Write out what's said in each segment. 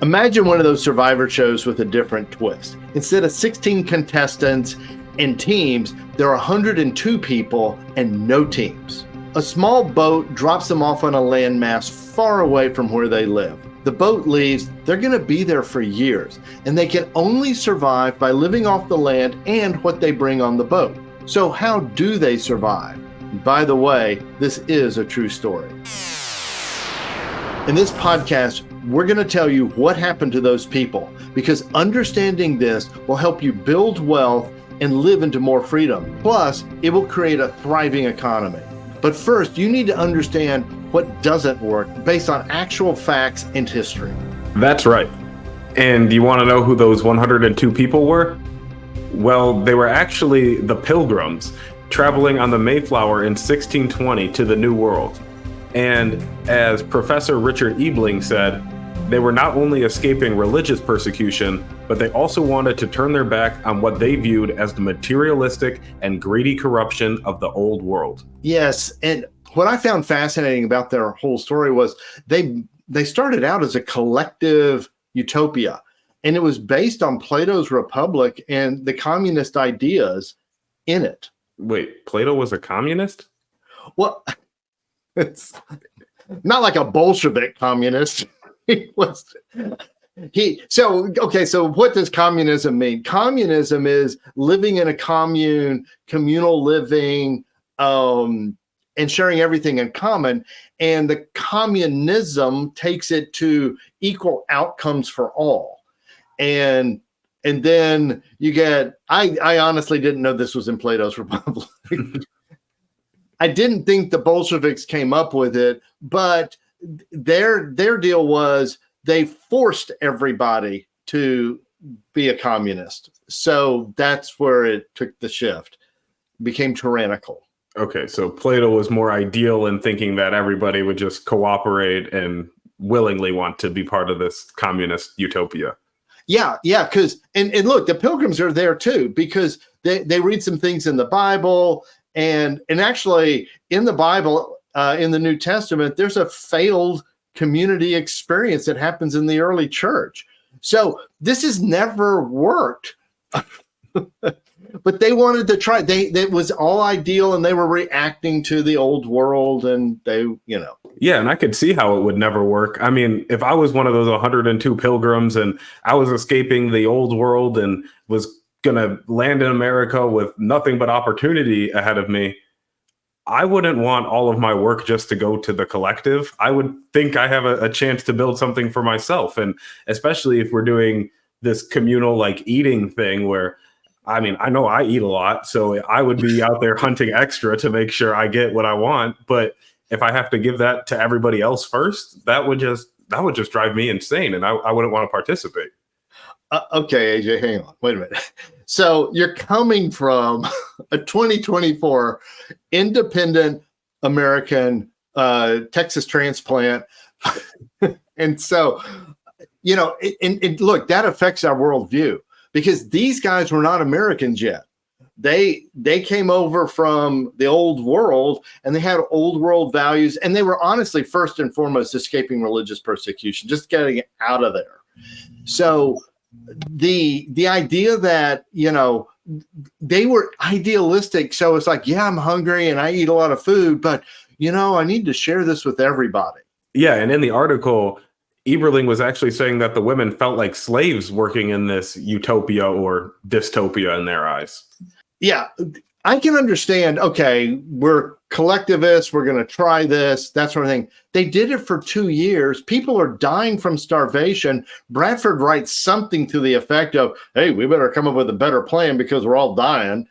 Imagine one of those Survivor shows with a different twist. Instead of 16 contestants and teams, there are 102 people and no teams. A small boat drops them off on a landmass far away from where they live. The boat leaves, they're going to be there for years, and they can only survive by living off the land and what they bring on the boat. So how do they survive? By the way, this is a true story. In this podcast, we're going to tell you what happened to those people, because understanding this will help you build wealth and live into more freedom. Plus, it will create a thriving economy. But first, you need to understand what doesn't work based on actual facts and history. That's right. And you want to know who those 102 people were? Well, they were actually the Pilgrims, traveling on the Mayflower in 1620 to the New World. And as Professor Richard Ebling said, they were not only escaping religious persecution, but they also wanted to turn their back on what they viewed as the materialistic and greedy corruption of the old world. Yes, and what I found fascinating about their whole story was they started out as a collective utopia, and it was based on Plato's Republic and the communist ideas in it. Wait, Plato was a communist? Well, it's not like a Bolshevik communist. So what does communism mean? Communism is living in a commune, communal living, and sharing everything in common. And the communism takes it to equal outcomes for all. And then you get, I honestly didn't know this was in Plato's Republic. I didn't think the Bolsheviks came up with it, but their deal was they forced everybody to be a communist. So that's where it took the shift, became tyrannical. Okay, so Plato was more ideal in thinking that everybody would just cooperate and willingly want to be part of this communist utopia. Yeah, because and look, the Pilgrims are there too, because they read some things in the Bible, and actually in the Bible, in the New Testament, there's a failed community experience that happens in the early church. So this has never worked. But they wanted to try. It was all ideal, and they were reacting to the old world, and they. Yeah, and I could see how it would never work. I mean, if I was one of those 102 pilgrims and I was escaping the old world and was going to land in America with nothing but opportunity ahead of me, I wouldn't want all of my work just to go to the collective. I would think I have a chance to build something for myself. And especially if we're doing this communal like eating thing where, I mean, I know I eat a lot, so I would be out there hunting extra to make sure I get what I want. But if I have to give that to everybody else first, that would just drive me insane, and I wouldn't want to participate. Okay, AJ, hang on. Wait a minute. So you're coming from a 2024 independent American Texas transplant. And so, and look, that affects our worldview, because these guys were not Americans yet. They came over from the old world, and they had old world values, and they were honestly first and foremost escaping religious persecution, just getting out of there. So the idea that, they were idealistic. So it's like, yeah, I'm hungry and I eat a lot of food, but, I need to share this with everybody. Yeah. And in the article, Eberling was actually saying that the women felt like slaves working in this utopia or dystopia in their eyes. Yeah, I can understand. Okay, we're collectivists. We're going to try this, that sort of thing. They did it for 2 years. People are dying from starvation. Bradford writes something to the effect of, hey, we better come up with a better plan because we're all dying.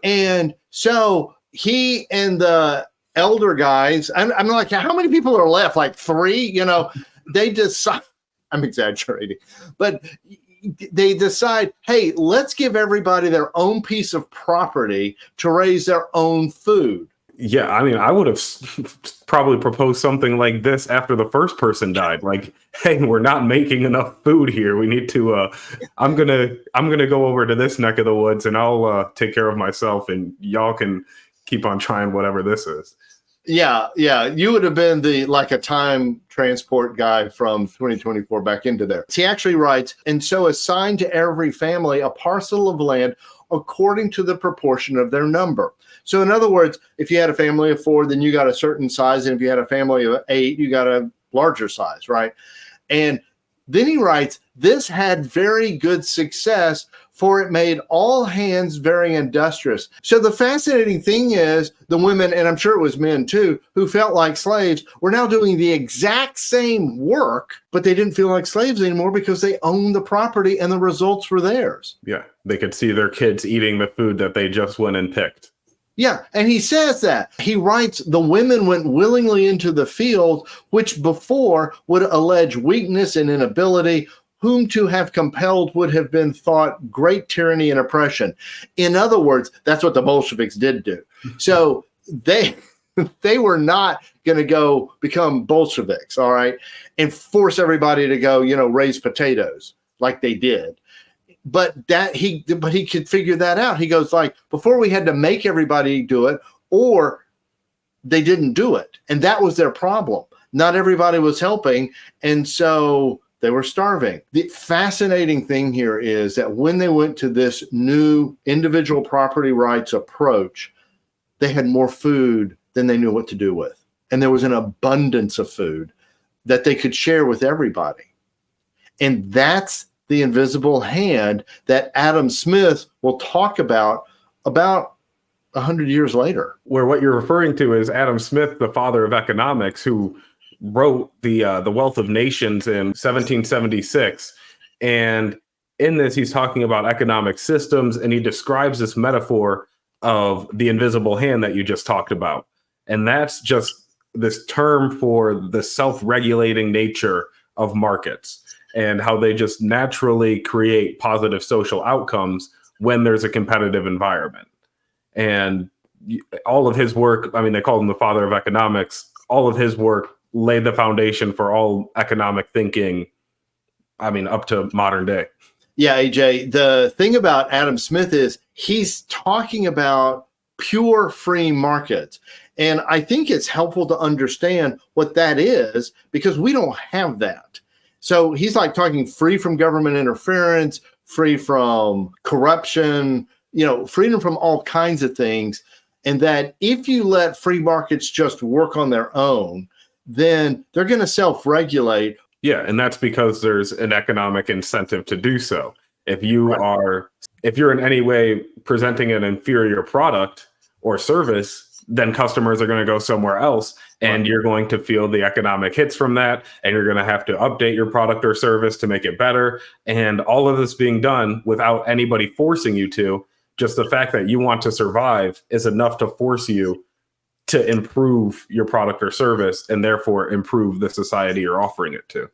And so he and the elder guys, I'm like, how many people are left? Like 3, they decide, I'm exaggerating, but they decide, hey, let's give everybody their own piece of property to raise their own food. Yeah, I mean, I would have probably proposed something like this after the first person died. Like, hey, we're not making enough food here. We need to. I'm gonna go over to this neck of the woods, and I'll take care of myself, and y'all can keep on trying whatever this is. Yeah, yeah. You would have been like a time transport guy from 2024 back into there. He actually writes, and so assigned to every family a parcel of land according to the proportion of their number. So in other words, if you had a family of 4, then you got a certain size. And if you had a family of 8, you got a larger size, right? And then he writes, this had very good success, for it made all hands very industrious. So the fascinating thing is the women, and I'm sure it was men too, who felt like slaves, were now doing the exact same work, but they didn't feel like slaves anymore because they owned the property and the results were theirs. Yeah, they could see their kids eating the food that they just went and picked. Yeah, and he says that. He writes, the women went willingly into the field, which before would allege weakness and inability, whom to have compelled would have been thought great tyranny and oppression. In other words, that's what the Bolsheviks did do. So they were not going to go become Bolsheviks, all right, and force everybody to go, raise potatoes like they did. But he could figure that out. He goes, like, before we had to make everybody do it, or they didn't do it. And that was their problem. Not everybody was helping. And so they were starving. The fascinating thing here is that when they went to this new individual property rights approach, they had more food than they knew what to do with. And there was an abundance of food that they could share with everybody. And that's the invisible hand that Adam Smith will talk about 100 years later. Where what you're referring to is Adam Smith, the father of economics, who wrote the Wealth of Nations in 1776. And in this, he's talking about economic systems, and he describes this metaphor of the invisible hand that you just talked about. And that's just this term for the self-regulating nature of markets, and how they just naturally create positive social outcomes when there's a competitive environment. And all of his work, I mean, they call him the father of economics, all of his work laid the foundation for all economic thinking, I mean, up to modern day. Yeah, AJ, the thing about Adam Smith is he's talking about pure free markets. And I think it's helpful to understand what that is, because we don't have that. So he's like talking free from government interference, free from corruption, freedom from all kinds of things. And that if you let free markets just work on their own, then they're going to self-regulate. Yeah, and that's because there's an economic incentive to do so. If you're in any way presenting an inferior product or service, then customers are going to go somewhere else, and you're going to feel the economic hits from that, and you're going to have to update your product or service to make it better. And all of this being done without anybody forcing you to. Just the fact that you want to survive is enough to force you to improve your product or service, and therefore improve the society you're offering it to.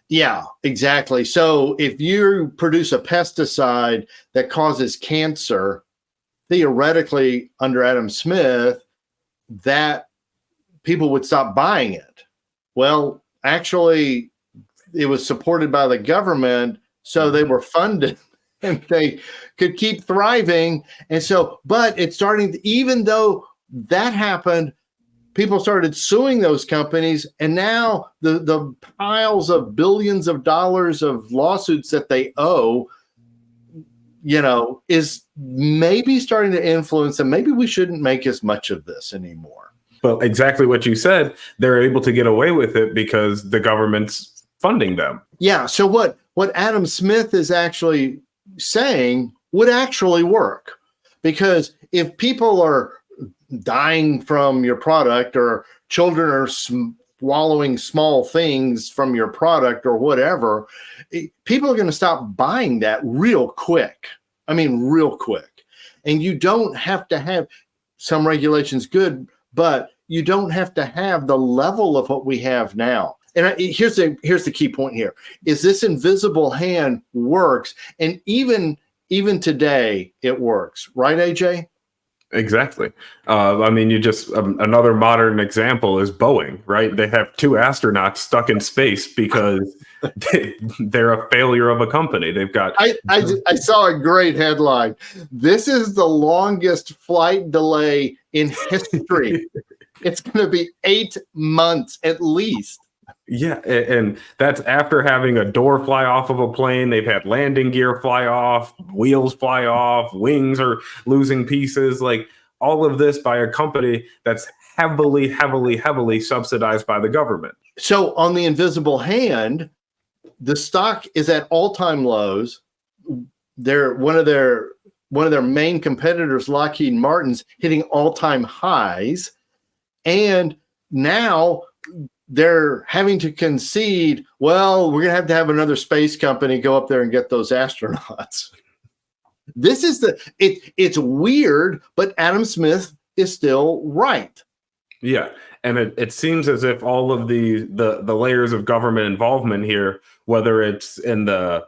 Yeah, exactly. So if you produce a pesticide that causes cancer, theoretically, under Adam Smith, that people would stop buying it. Well, actually, it was supported by the government, so they were funded and they could keep thriving. And so, but it's starting to, even though that happened, people started suing those companies, and now the piles of billions of dollars of lawsuits that they owe, is maybe starting to influence them. Maybe we shouldn't make as much of this anymore. Well, exactly what you said. They're able to get away with it because the government's funding them. Yeah. So what Adam Smith is actually saying would actually work, because if people are dying from your product, or children are swallowing small things from your product or whatever, people are going to stop buying that real quick. I mean, real quick. And you don't have to have some regulations good, but you don't have to have the level of what we have now. And here's the key point here, is this invisible hand works. And even today it works. Right, AJ? Exactly. I mean, you just another modern example is Boeing, right? They have 2 astronauts stuck in space because they're a failure of a company. They've got. I saw a great headline. This is the longest flight delay in history. It's going to be 8 months at least. Yeah, and that's after having a door fly off of a plane. They've had landing gear fly off, wheels fly off, wings are losing pieces. Like all of this by a company that's heavily, heavily, heavily subsidized by the government. So on the invisible hand, the stock is at all-time lows. They're one of their main competitors, Lockheed Martin's, hitting all-time highs, and now they're having to concede, well, we're going to have another space company go up there and get those astronauts. This is it's weird, but Adam Smith is still right. Yeah. And it seems as if all of the layers of government involvement here, whether it's in the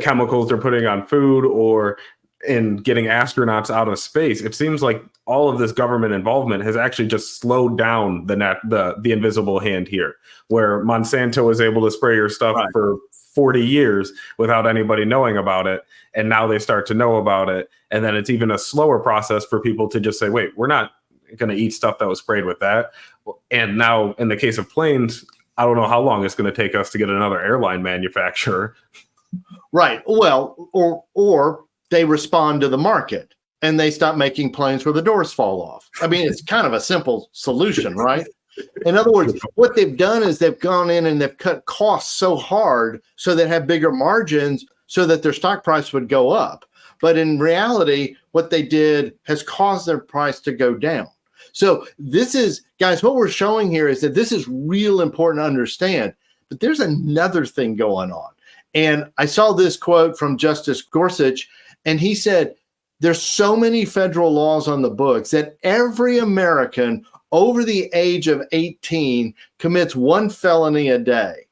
chemicals they're putting on food or in getting astronauts out of space, it seems like all of this government involvement has actually just slowed down the invisible hand here, where Monsanto is able to spray your stuff for 40 years without anybody knowing about it. And now they start to know about it. And then it's even a slower process for people to just say, wait, we're not going to eat stuff that was sprayed with that. And now in the case of planes, I don't know how long it's going to take us to get another airline manufacturer. Right. Well, or they respond to the market and they stop making planes where the doors fall off. I mean, it's kind of a simple solution, right? In other words, what they've done is they've gone in and they've cut costs so hard so they have bigger margins so that their stock price would go up. But in reality, what they did has caused their price to go down. So this is, guys, what we're showing here is that this is real important to understand. But there's another thing going on. And I saw this quote from Justice Gorsuch, and he said, there's so many federal laws on the books that every American over the age of 18 commits one felony a day.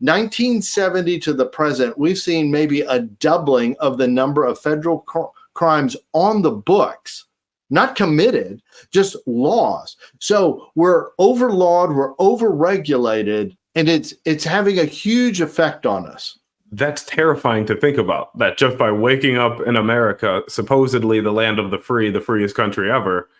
1970 to the present, we've seen maybe a doubling of the number of federal crimes on the books, not committed, just laws. So we're overlawed, we're overregulated, and it's having a huge effect on us. That's terrifying to think about, that just by waking up in America, supposedly the land of the free, the freest country ever,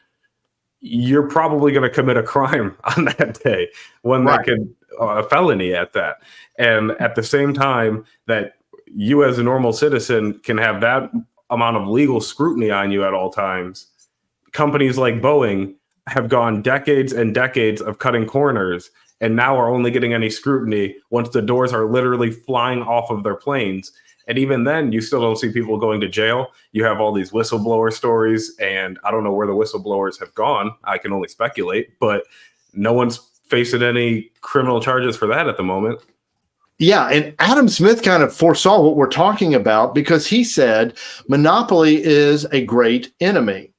you're probably going to commit a crime on that day, one that could, a felony at that. And at the same time that you as a normal citizen can have that amount of legal scrutiny on you at all times, companies like Boeing have gone decades and decades of cutting corners and now are only getting any scrutiny once the doors are literally flying off of their planes. And even then, you still don't see people going to jail. You have all these whistleblower stories, and I don't know where the whistleblowers have gone. I can only speculate, but no one's facing any criminal charges for that at the moment. Yeah, and Adam Smith kind of foresaw what we're talking about because he said monopoly is a great enemy,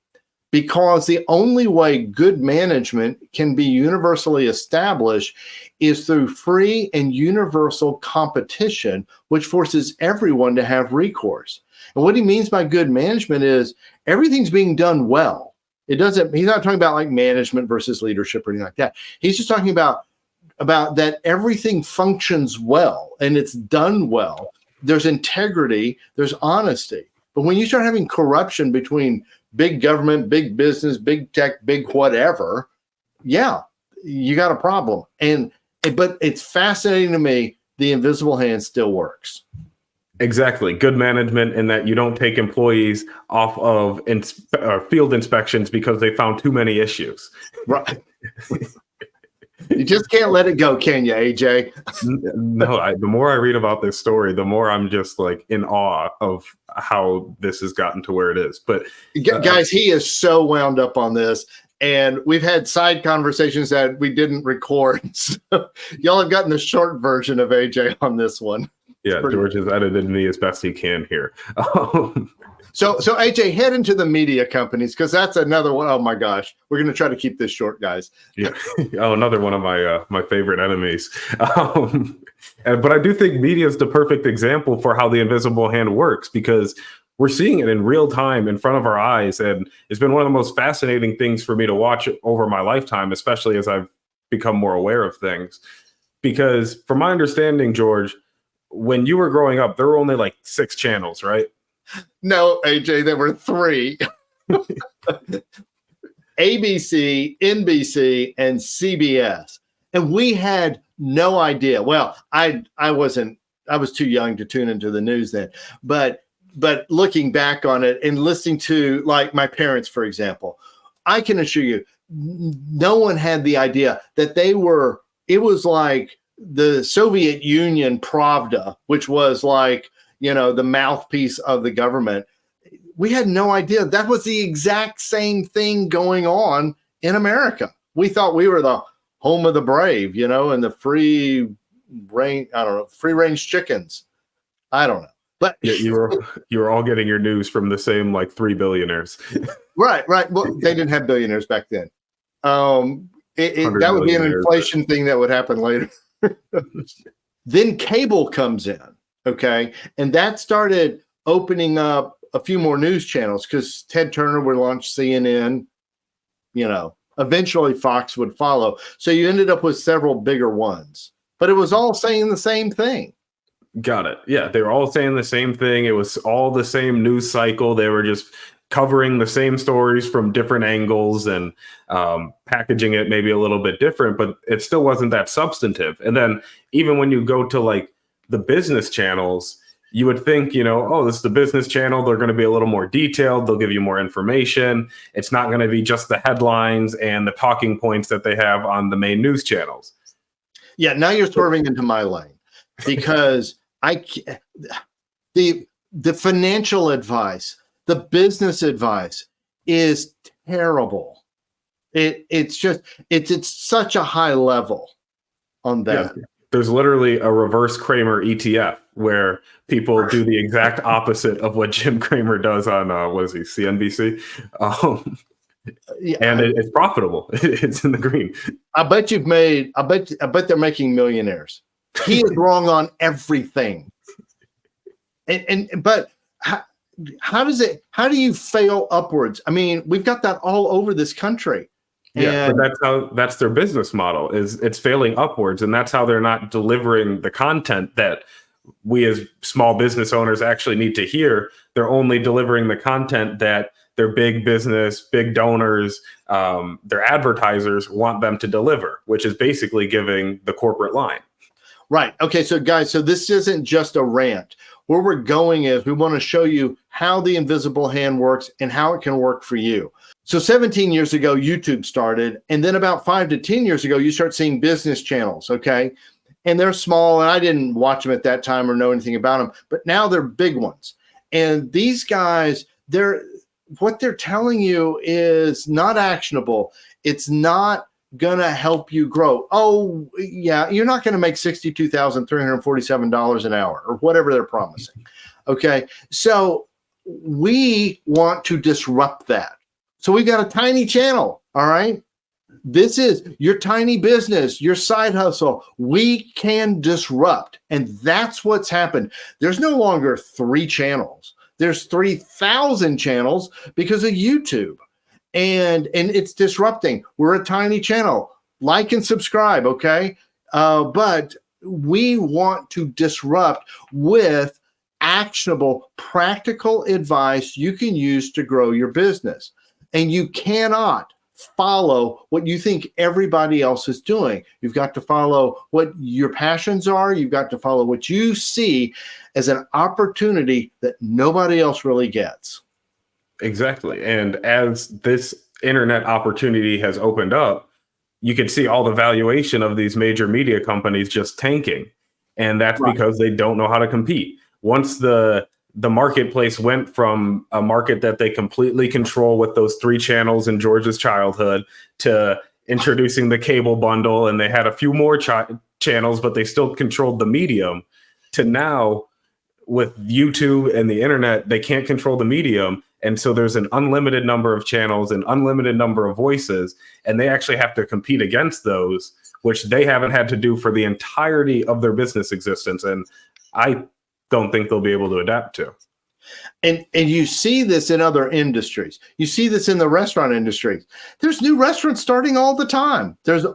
because the only way good management can be universally established is through free and universal competition, which forces everyone to have recourse. And what he means by good management is everything's being done well. He's not talking about like management versus leadership or anything like that. He's just talking about that everything functions well and it's done well. There's integrity, there's honesty. But when you start having corruption between big government, big business, big tech, big whatever, yeah, you got a problem. But it's fascinating to me, the invisible hand still works. Exactly. Good management in that you don't take employees off of field inspections because they found too many issues. Right. You just can't let it go, can you, AJ? No, the more I read about this story, the more I'm just like in awe of how this has gotten to where it is. But guys, he is so wound up on this. And we've had side conversations that we didn't record. So y'all have gotten the short version of AJ on this one. Yeah, George has edited me as best he can here. So AJ, head into the media companies, because that's another one. Oh my gosh, we're going to try to keep this short, guys. Yeah. Oh, another one of my favorite enemies. But I do think media is the perfect example for how the invisible hand works, because we're seeing it in real time in front of our eyes. And it's been one of the most fascinating things for me to watch over my lifetime, especially as I've become more aware of things. Because from my understanding, George, when you were growing up, there were only like 6 channels, right? No, AJ, there were 3. ABC, NBC, and CBS. And we had no idea. Well, I was too young to tune into the news then. But looking back on it and listening to, like, my parents, for example, I can assure you, no one had the idea that it was like the Soviet Union Pravda, which was like, the mouthpiece of the government. We had no idea that was the exact same thing going on in America. We thought we were the home of the brave, and the free range chickens. I don't know. But yeah, you were all getting your news from the same, like, 3 billionaires. Right. Well, they didn't have billionaires back then. That would be an inflation thing that would happen later. Then cable comes in, okay? And that started opening up a few more news channels because Ted Turner would launch CNN, eventually Fox would follow. So you ended up with several bigger ones, but it was all saying the same thing. Got it. Yeah, they were all saying the same thing. It was all the same news cycle. They were just covering the same stories from different angles and packaging it maybe a little bit different, but it still wasn't that substantive. And then even when you go to, like, the business channels, you would think, this is the business channel. They're going to be a little more detailed. They'll give you more information. It's not going to be just the headlines and the talking points that they have on the main news channels. Yeah, now you're swerving into my lane because the financial advice, the business advice is terrible. It's such a high level on that. Yeah. There's literally a reverse Cramer ETF where people do the exact opposite of what Jim Cramer does on CNBC, and it's profitable. It's in the green. I bet they're making millionaires. He is wrong on everything. But how do you fail upwards? I mean, we've got that all over this country. Yeah, but that's their business model, is it's failing upwards, and that's how they're not delivering the content that we as small business owners actually need to hear. They're only delivering the content that their big business, big donors, their advertisers want them to deliver, which is basically giving the corporate line. Right. Okay. So guys, this isn't just a rant. Where we're going is we want to show you how the invisible hand works and how it can work for you. So 17 years ago, YouTube started. And then about 5 to 10 years ago, you start seeing business channels. Okay. And they're small. And I didn't watch them at that time or know anything about them. But now they're big ones. And these guys, what they're telling you is not actionable. It's not going to help you grow. Oh, yeah, you're not going to make $62,347 an hour or whatever they're promising. Okay, so we want to disrupt that. So we've got a tiny channel, all right? This is your tiny business, your side hustle. We can disrupt, and that's what's happened. There's no longer 3 channels. There's 3,000 channels because of YouTube. And it's disrupting. We're a tiny channel. Like and subscribe, okay? But we want to disrupt with actionable, practical advice you can use to grow your business. And you cannot follow what you think everybody else is doing. You've got to follow what your passions are. You've got to follow what you see as an opportunity that nobody else really gets. Exactly. And as this internet opportunity has opened up, you can see all the valuation of these major media companies just tanking. And that's right, because they don't know how to compete. Once the marketplace went from a market that they completely control with those 3 channels in George's childhood to introducing the cable bundle, and they had a few more channels, but they still controlled the medium, to now with YouTube and the internet, they can't control the medium. And so there's an unlimited number of channels, an unlimited number of voices, and they actually have to compete against those, which they haven't had to do for the entirety of their business existence. And I don't think they'll be able to adapt to. And you see this in other industries. You see this in the restaurant industry. There's new restaurants starting all the time. There's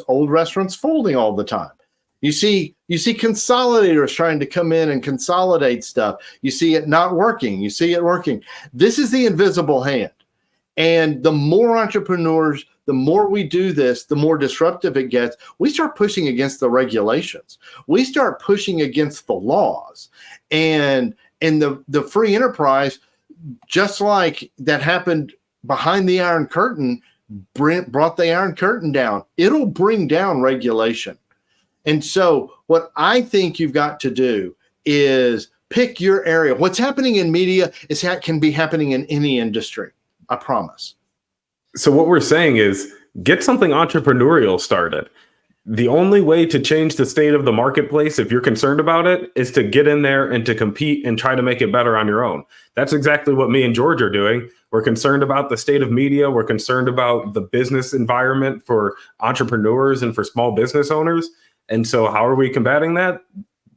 old restaurants folding all the time. You see consolidators trying to come in and consolidate stuff. You see it not working. You see it working. This is the invisible hand. And the more entrepreneurs, the more we do this, the more disruptive it gets. We start pushing against the regulations. We start pushing against the laws. And the free enterprise, just like that happened behind the Iron Curtain, brought the Iron Curtain down. It'll bring down regulation. And so what I think you've got to do is pick your area. What's happening in media can be happening in any industry. I promise. So what we're saying is get something entrepreneurial started. The only way to change the state of the marketplace, if you're concerned about it, is to get in there and to compete and try to make it better on your own. That's exactly what me and George are doing. We're concerned about the state of media. We're concerned about the business environment for entrepreneurs and for small business owners. And so how are we combating that?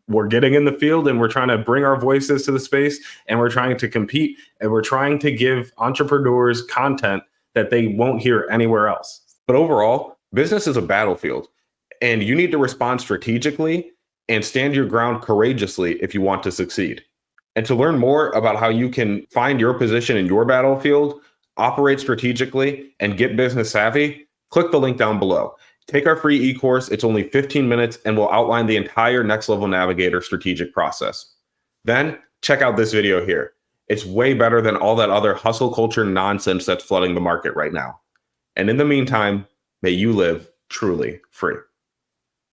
We're getting in the field and we're trying to bring our voices to the space, and we're trying to compete, and we're trying to give entrepreneurs content that they won't hear anywhere else. But overall, business is a battlefield, and you need to respond strategically and stand your ground courageously if you want to succeed. And to learn more about how you can find your position in your battlefield, operate strategically, and get business savvy, click the link down below. Take our free e-course. It's only 15 minutes and will outline the entire Next Level Navigator strategic process. Then check out this video here. It's way better than all that other hustle culture nonsense that's flooding the market right now. And in the meantime, may you live truly free.